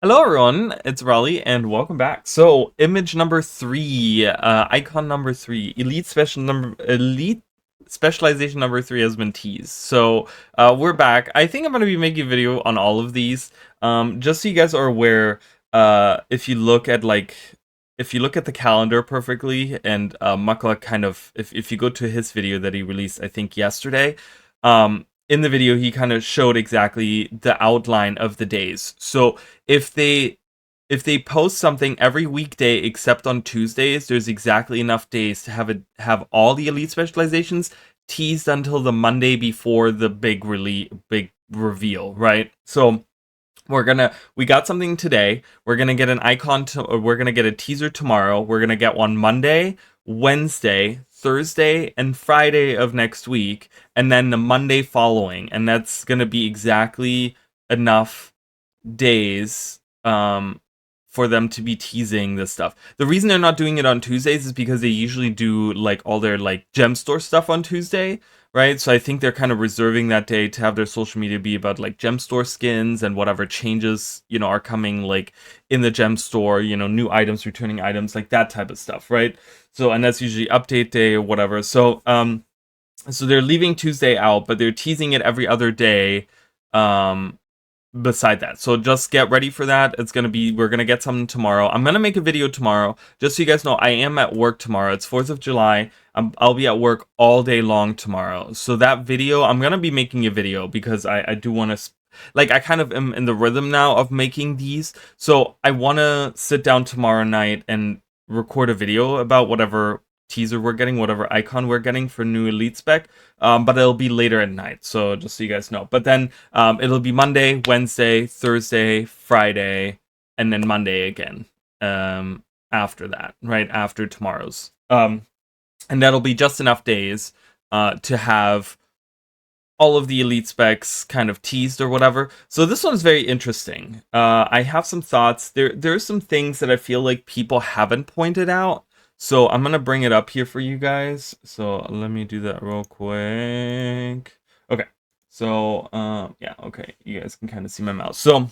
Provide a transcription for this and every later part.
Hello everyone, it's Raleigh and welcome back. So, image number 3, icon number 3, elite specialization number 3 has been teased. So, we're back. I think I'm going to be making a video on all of these. Just so you guys are aware, if you look at the calendar perfectly, and Makla kind of, if you go to his video that he released, I think yesterday, in the video he kind of showed exactly the outline of the days. So if they post something every weekday except on Tuesdays, there's exactly enough days to have all the elite specializations teased until the Monday before the big reveal, right? So we got something today. We're gonna get an icon or we're gonna get a teaser tomorrow. We're gonna get one Monday, Wednesday, Thursday, and Friday of next week, and then the Monday following, and that's gonna be exactly enough days for them to be teasing this stuff. The reason they're not doing it on Tuesdays is because they usually do like all their like gem store stuff on Tuesday, right? So I think they're kind of reserving that day to have their social media be about like gem store skins and whatever changes, are coming like in the gem store, new items, returning items, like that type of stuff, right? So, and that's usually update day or whatever. So they're leaving Tuesday out, but they're teasing it every other day. Beside that, so just get ready for that. We're gonna get something tomorrow. I'm gonna make a video tomorrow, just so you guys know. I am at work tomorrow. It's 4th of July. I'll be at work all day long tomorrow, so that video, I'm gonna be making a video because I do want to, like, I kind of am in the rhythm now of making these, so I want to sit down tomorrow night and record a video about whatever teaser we're getting, whatever icon we're getting for new elite spec, but it'll be later at night, so just so you guys know. But then it'll be Monday, Wednesday, Thursday, Friday, and then Monday again, after that, right after tomorrow's, and that'll be just enough days to have all of the elite specs kind of teased or whatever. So this one's very interesting. I have some thoughts. There's some things that I feel like people haven't pointed out, so I'm gonna bring it up here for you guys. So let me do that real quick. Okay. So yeah, okay. You guys can kind of see my mouse. So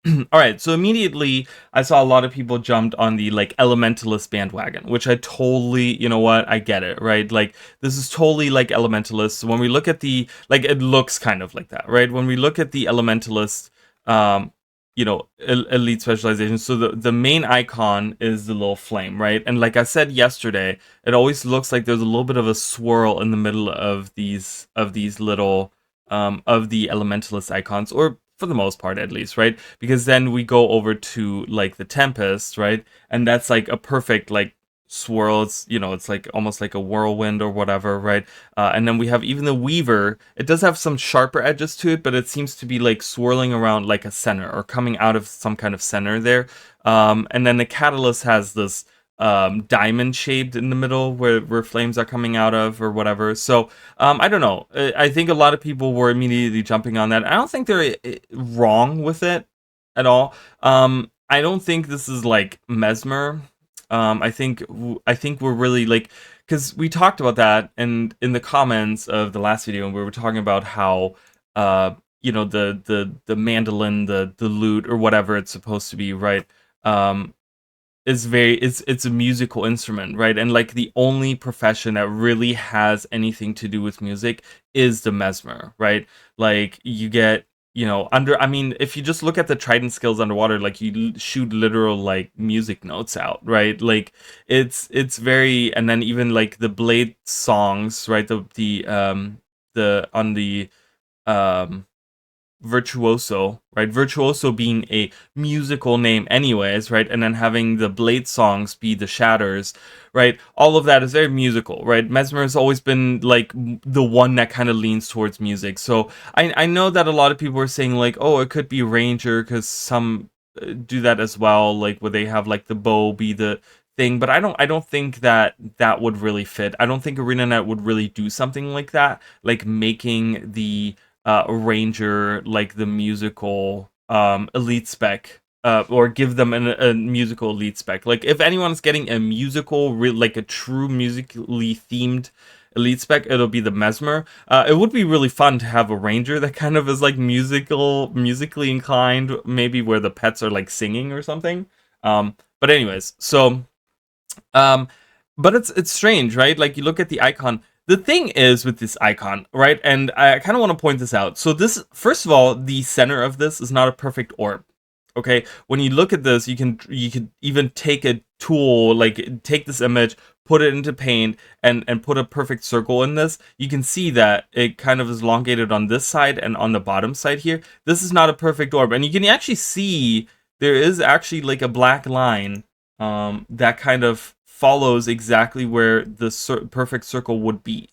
all right, so immediately I saw a lot of people jumped on the like Elementalist bandwagon, which I totally, you know what, I get it, right? Like this is totally like Elementalist. When we look at the, like, it looks kind of like that, right? When we look at the Elementalist, elite specialization. So the main icon is the little flame, right? And like I said yesterday, it always looks like there's a little bit of a swirl in the middle of these little of the Elementalist icons, or for the most part at least, right? Because then we go over to like the Tempest, right? And that's like a perfect like swirl. It's like almost like a whirlwind or whatever, right? And then we have even the Weaver. It does have some sharper edges to it, but it seems to be like swirling around like a center or coming out of some kind of center there. And then the Catalyst has this diamond shaped in the middle where flames are coming out of or whatever. So I don't know. I think a lot of people were immediately jumping on that. I don't think they're wrong with it at all. I don't think this is like Mesmer. I think we're really like, because we talked about that, and in the comments of the last video, we were talking about how the mandolin, the lute or whatever it's supposed to be, right? It's a musical instrument, right? And like the only profession that really has anything to do with music is the mesmer, right? Like you get, I mean, if you just look at the trident skills underwater, like you shoot literal like music notes out, right? Like it's very, and then even like the blade songs, right? The on the Virtuoso, right? Virtuoso being a musical name anyways, right? And then having the blade songs be the shatters, right? All of that is very musical, right? Mesmer has always been like the one that kind of leans towards music. So I know that a lot of people are saying like, oh, it could be Ranger because some do that as well, like where they have like the bow be the thing, but I don't think that would really fit. I don't think ArenaNet would really do something like that, like making the Ranger like the musical elite spec, or give them a musical elite spec. Like if anyone's getting a musical like a true musically themed elite spec, it'll be the Mesmer. It would be really fun to have a ranger that kind of is like musically inclined, maybe where the pets are like singing or something. But anyways, so but it's strange, right? Like you look at the icon. The thing is with this icon, right? And I kind of want to point this out. So this, first of all, the center of this is not a perfect orb. Okay, when you look at this, you can even take a tool, like take this image, put it into paint, and put a perfect circle in this. You can see that it kind of is elongated on this side and on the bottom side here. This is not a perfect orb, and you can actually see there is actually like a black line that kind of follows exactly where the perfect circle would be,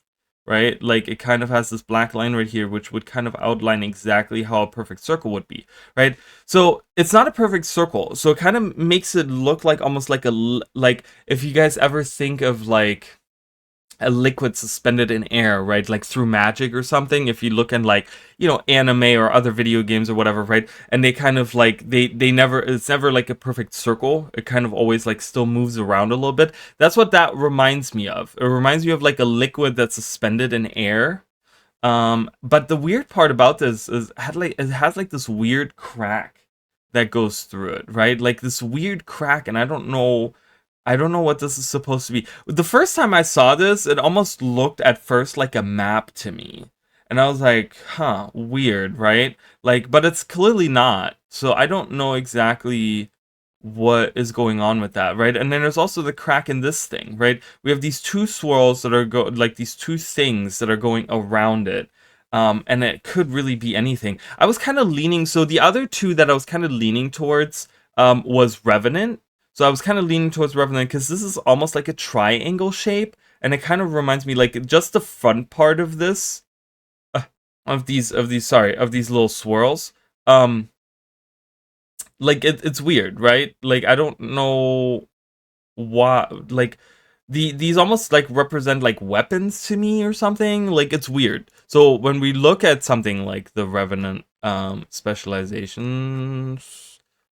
right? Like it kind of has this black line right here, which would kind of outline exactly how a perfect circle would be, right? So it's not a perfect circle, so it kind of makes it look like almost like like if you guys ever think of like a liquid suspended in air, right? Like through magic or something. If you look in like, you know, anime or other video games or whatever, right? And they kind of like, they never, it's never like a perfect circle. It kind of always like still moves around a little bit. That's what that reminds me of. It reminds me of like a liquid that's suspended in air. But the weird part about this is it has like this weird crack that goes through it, right? Like this weird crack, and I don't know what this is supposed to be. The first time I saw this, it almost looked at first like a map to me. And I was like, huh, weird, right? Like, but it's clearly not. So I don't know exactly what is going on with that, right? And then there's also the crack in this thing, right? We have these two swirls that are like these two things that are going around it. And it could really be anything. I was kind of leaning, so the other two that I was kind of leaning towards was Revenant. So I was kind of leaning towards Revenant because this is almost like a triangle shape, and it kind of reminds me like just the front part of this, of these little swirls. Like it's weird, right? Like I don't know why. Like these almost like represent like weapons to me or something. Like it's weird. So when we look at something like the Revenant specializations.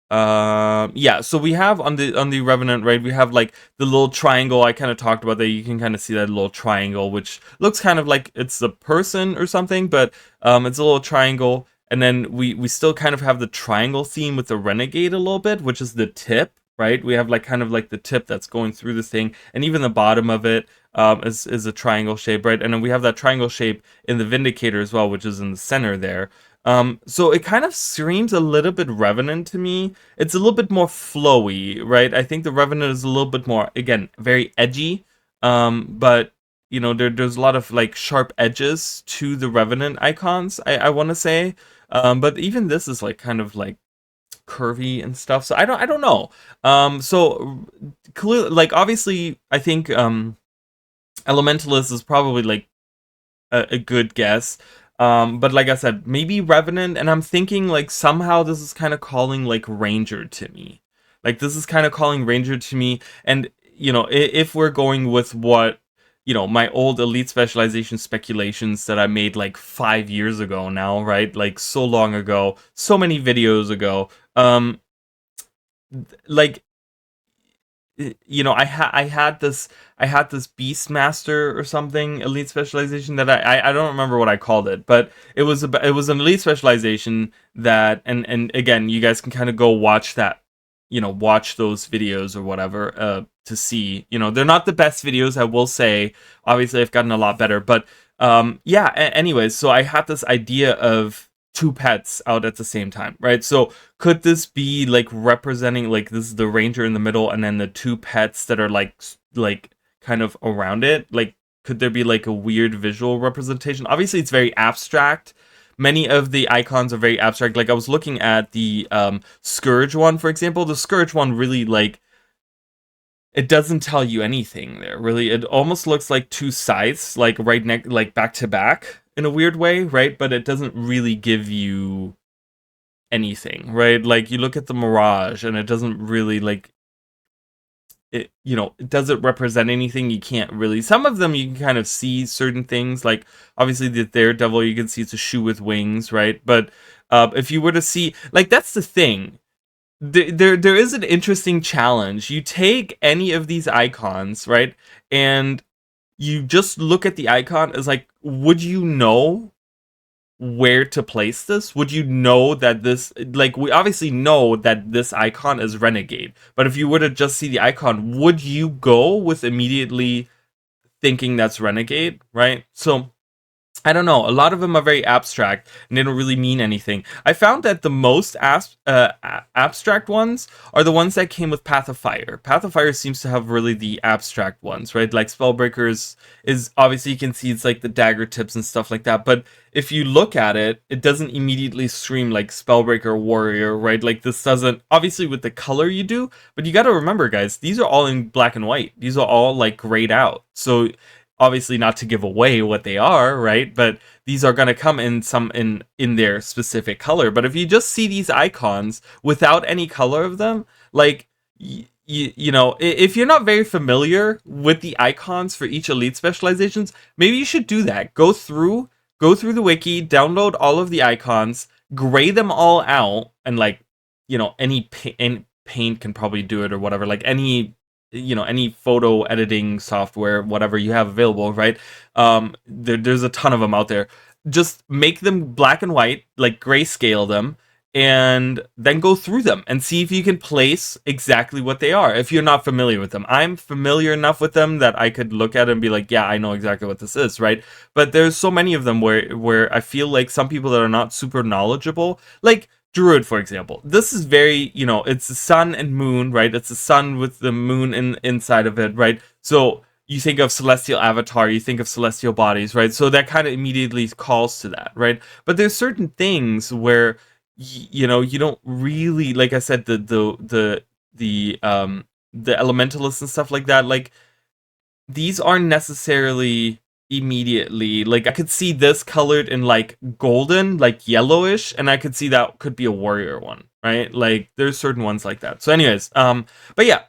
Yeah, so we have on the Revenant, right, we have like the little triangle I kind of talked about that. You can kind of see that little triangle, which looks kind of like it's a person or something, but it's a little triangle. And then we still kind of have the triangle theme with the Renegade a little bit, which is the tip, right? We have like kind of like the tip that's going through this thing, and even the bottom of it is a triangle shape, right? And then we have that triangle shape in the Vindicator as well, which is in the center there. So it kind of screams a little bit Revenant to me. It's a little bit more flowy, right? I think the Revenant is a little bit more, again, very edgy. But you know, there's a lot of like sharp edges to the Revenant icons, I want to say. But even this is like kind of like curvy and stuff. So I don't know. So clearly, like obviously, I think Elementalist is probably like a good guess. But like I said, maybe Revenant, and I'm thinking like somehow this is kind of calling like Ranger to me. Like this is kind of calling Ranger to me, and you know, if we're going with what, you know, my old elite specialization speculations that I made like 5 years ago now, right? Like so long ago, so many videos ago. Like, you know, I had this Beastmaster or something elite specialization that I don't remember what I called it, but it was an elite specialization that, and again, you guys can kind of go watch that, you know, watch those videos or whatever to see. You know, they're not the best videos, I will say. Obviously I've gotten a lot better, but yeah, anyways, so I had this idea of two pets out at the same time, right? So could this be like representing, like this is the Ranger in the middle and then the two pets that are like kind of around it? Like could there be like a weird visual representation? Obviously it's very abstract. Many of the icons are very abstract. Like I was looking at the Scourge one, for example. The Scourge one really, like, it doesn't tell you anything there, really. It almost looks like two scythes, like right next, like back to back in a weird way, right? But it doesn't really give you anything, right? Like you look at the Mirage and it doesn't really like it, you know, it doesn't represent anything. You can't really, some of them you can kind of see certain things, like obviously the Daredevil, you can see it's a shoe with wings, right? But if you were to see, like, that's the thing. There is an interesting challenge. You take any of these icons, right, and you just look at the icon as like, would you know where to place this? Would you know that this, like, we obviously know that this icon is Renegade, but if you were to just see the icon, would you go with immediately thinking that's Renegade, right? So I don't know. A lot of them are very abstract and they don't really mean anything. I found that the most abstract ones are the ones that came with Path of Fire. Path of Fire seems to have really the abstract ones, right? Like Spellbreakers is obviously, you can see it's like the dagger tips and stuff like that. But if you look at it, it doesn't immediately scream like Spellbreaker Warrior, right? Like this doesn't, obviously with the color you do, but you got to remember, guys, these are all in black and white. These are all like grayed out. So obviously not to give away what they are, right? But these are going to come in some in their specific color. But if you just see these icons without any color of them, like you know, if you're not very familiar with the icons for each elite specializations, maybe you should do that. Go through the wiki, download all of the icons, gray them all out, and like, you know, any paint can probably do it or whatever, like any, you know, any photo editing software, whatever you have available, right? There's a ton of them out there. Just make them black and white, like grayscale them, and then go through them and see if you can place exactly what they are if you're not familiar with them. I'm familiar enough with them that I could look at it and be like, yeah, I know exactly what this is, right? But there's so many of them where I feel like some people that are not super knowledgeable, like Druid, for example, this is very, you know, it's the sun and moon, right? It's the sun with the moon inside of it, right? So you think of celestial avatar, you think of celestial bodies, right? So that kind of immediately calls to that, right? But there's certain things where you know, you don't really, like I said, the elementalists and stuff like that, like these aren't necessarily immediately, like I could see this colored in like golden, like yellowish, and I could see that could be a warrior one, right? Like there's certain ones like that. So anyways, but yeah,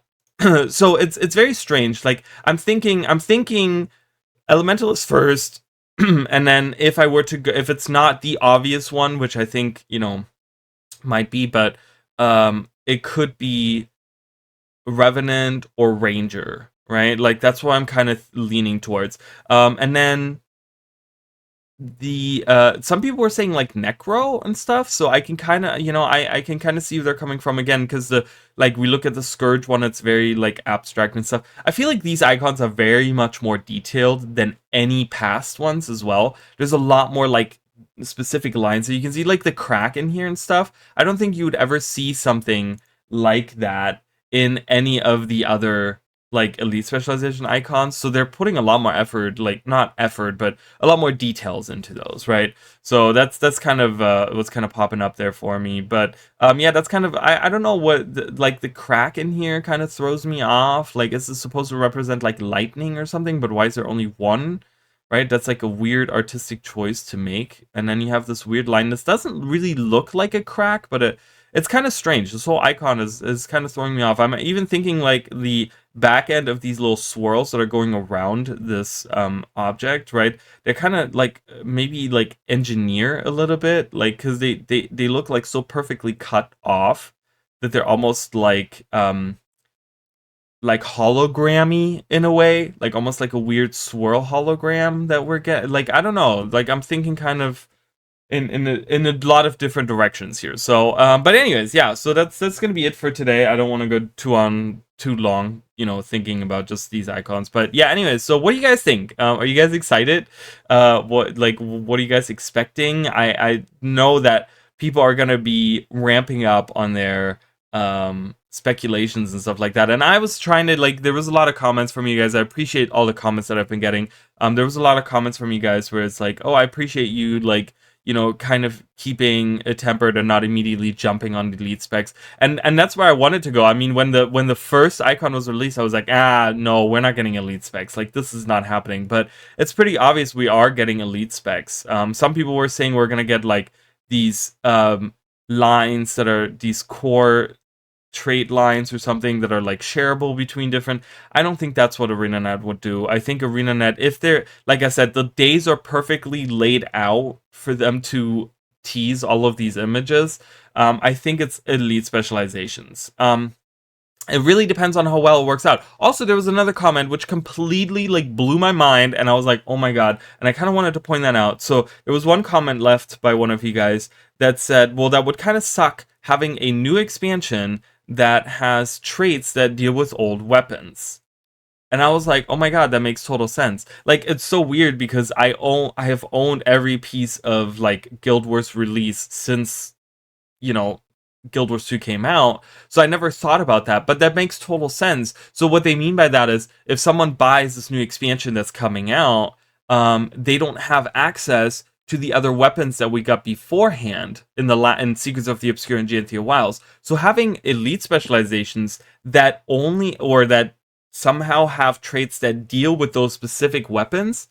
so it's very strange. Like I'm thinking elementalist first, and then if I were to go, if it's not the obvious one, which I think, you know, might be, but it could be Revenant or Ranger, right? Like that's what I'm kind of leaning towards. And then the some people were saying like Necro and stuff, so I can kind of, you know, I can kind of see where they're coming from again, because the, like, we look at the Scourge one, it's very like abstract and stuff. I feel like these icons are very much more detailed than any past ones as well. There's a lot more like specific lines, so you can see like the crack in here and stuff. I don't think you would ever see something like that in any of the other like elite specialization icons. So they're putting a lot more effort, like not effort, but a lot more details into those, right? So that's kind of what's kind of popping up there for me. But yeah, that's kind of, I don't know what like the crack in here kind of throws me off. Like, is this supposed to represent like lightning or something? But why is there only one? Right, that's like a weird artistic choice to make. And then you have this weird line. This doesn't really look like a crack, but it's kind of strange. This whole icon is kind of throwing me off. I'm even thinking like the back end of these little swirls that are going around this object, right? They're kind of like maybe like engineer a little bit, like, because they look like so perfectly cut off that they're almost like hologrammy in a way, like almost like a weird swirl hologram that we're getting. Like, I don't know, like I'm thinking kind of in a lot of different directions here. So but anyways, yeah, so that's gonna be it for today. I don't want to go too long, you know, thinking about just these icons. But yeah, anyways, so what do you guys think? Are you guys excited? What are you guys expecting? I know that people are gonna be ramping up on their speculations and stuff like that, and I was trying to, like, there was a lot of comments from you guys. I appreciate all the comments that I've been getting. There was a lot of comments from you guys where it's like, oh, I appreciate you, like, you know, kind of keeping it tempered and not immediately jumping on the elite specs, and that's where I wanted to go. I mean, when the first icon was released, I was like, no, we're not getting elite specs, like this is not happening. But it's pretty obvious we are getting elite specs. Some people were saying we're gonna get like these lines that are these core trait lines or something that are like shareable between different. I don't think that's what ArenaNet would do. I think ArenaNet, if they're, like I said, the days are perfectly laid out for them to tease all of these images, I think it's elite specializations. It really depends on how well it works out. Also, there was another comment which completely like blew my mind, and I was like, oh my god. And I kind of wanted to point that out. So there was one comment left by one of you guys that said, well, that would kind of suck having a new expansion that has traits that deal with old weapons. And I was like, oh my god, that makes total sense. Like, it's so weird because I have owned every piece of like Guild Wars release since, you know, Guild Wars 2 came out, so I never thought about that, but that makes total sense. So what they mean by that is, if someone buys this new expansion that's coming out, they don't have access to the other weapons that we got beforehand in the in Secrets of the Obscure and Gianthea Wilds. So having elite specializations that only, or that somehow have traits that deal with those specific weapons,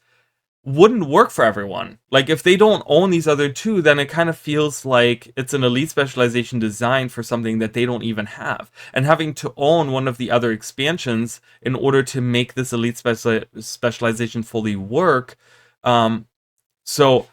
wouldn't work for everyone. Like, if they don't own these other two, then it kind of feels like it's an elite specialization designed for something that they don't even have. And having to own one of the other expansions in order to make this elite specialization fully work. So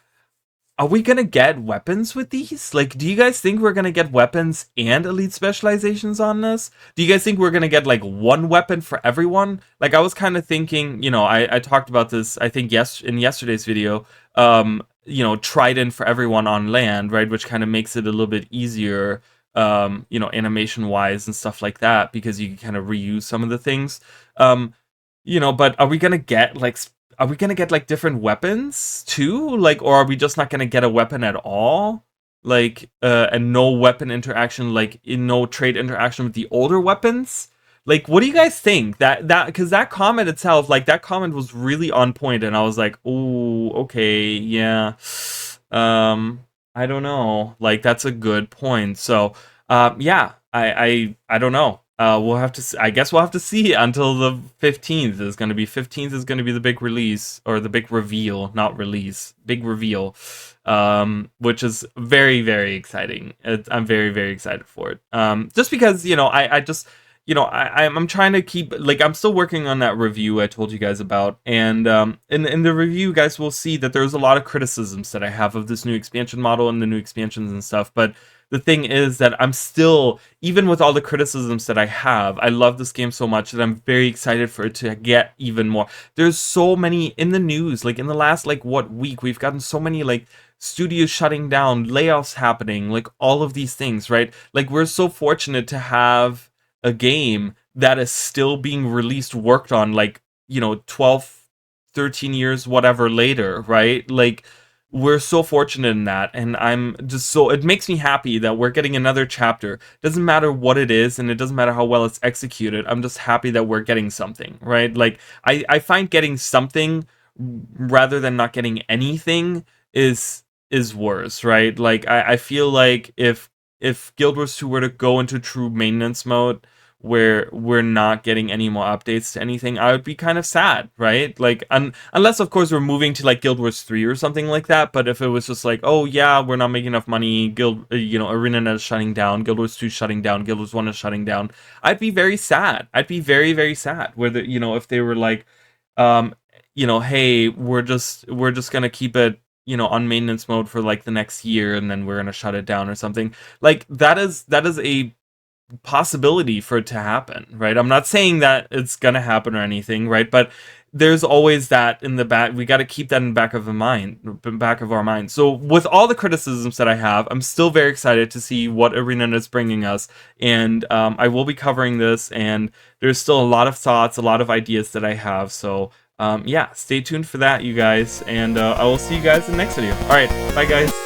are we gonna get weapons with these? Like, do you guys think we're gonna get weapons and elite specializations on this? Do you guys think we're gonna get like one weapon for everyone? Like, I was kind of thinking, you know, I talked about this, I think, in yesterday's video. You know, Trident for everyone on land, right? Which kind of makes it a little bit easier, you know, animation wise and stuff like that, because you can kind of reuse some of the things. You know, but are we gonna get like different weapons too? Like, or are we just not gonna get a weapon at all? Like, and no weapon interaction, like in no trade interaction with the older weapons? Like, what do you guys think? Because that comment itself, like, that comment was really on point, and I was like, oh, okay, yeah. I don't know. Like, that's a good point. So, yeah, I don't know. We'll have to. I guess we'll have to see until the 15th. Is going to be 15th is going to be the big release, or the big reveal, not release, big reveal, which is very, very exciting. I'm very, very excited for it. Just because, you know, I just, you know, I'm trying to keep, like, I'm still working on that review I told you guys about, and in the review, you guys will see that there's a lot of criticisms that I have of this new expansion model and the new expansions and stuff, but the thing is that I'm still, even with all the criticisms that I have, I love this game so much that I'm very excited for it to get even more. There's so many in the news, like in the last, like, what, week, we've gotten so many, like, studios shutting down, layoffs happening, like, all of these things, right? Like, we're so fortunate to have a game that is still being released, worked on, like, you know, 12, 13 years, whatever later, right? Like, we're so fortunate in that, and I'm just so, it makes me happy that we're getting another chapter. Doesn't matter what it is, and it doesn't matter how well it's executed. I'm just happy that we're getting something, right? Like, I find getting something rather than not getting anything is worse, right? Like, I feel like if Guild Wars 2 were to go into true maintenance mode, where we're not getting any more updates to anything, I would be kind of sad, right? Like, unless, of course, we're moving to, like, Guild Wars 3 or something like that, but if it was just like, oh, yeah, we're not making enough money, you know, ArenaNet is shutting down, Guild Wars 2 is shutting down, Guild Wars 1 is shutting down, I'd be very sad. I'd be very, very sad, whether, you know, if they were like, you know, hey, we're just gonna keep it, you know, on maintenance mode for, like, the next year, and then we're gonna shut it down or something. Like, that is a possibility for it to happen, right? I'm not saying that it's gonna happen or anything, right? But there's always that in the back. We got to keep that in the back of our mind. So with all the criticisms that I have, I'm still very excited to see what ArenaNet is bringing us, and I will be covering this. And there's still a lot of thoughts, a lot of ideas that I have. So yeah, stay tuned for that, you guys, and I will see you guys in the next video. All right, bye, guys.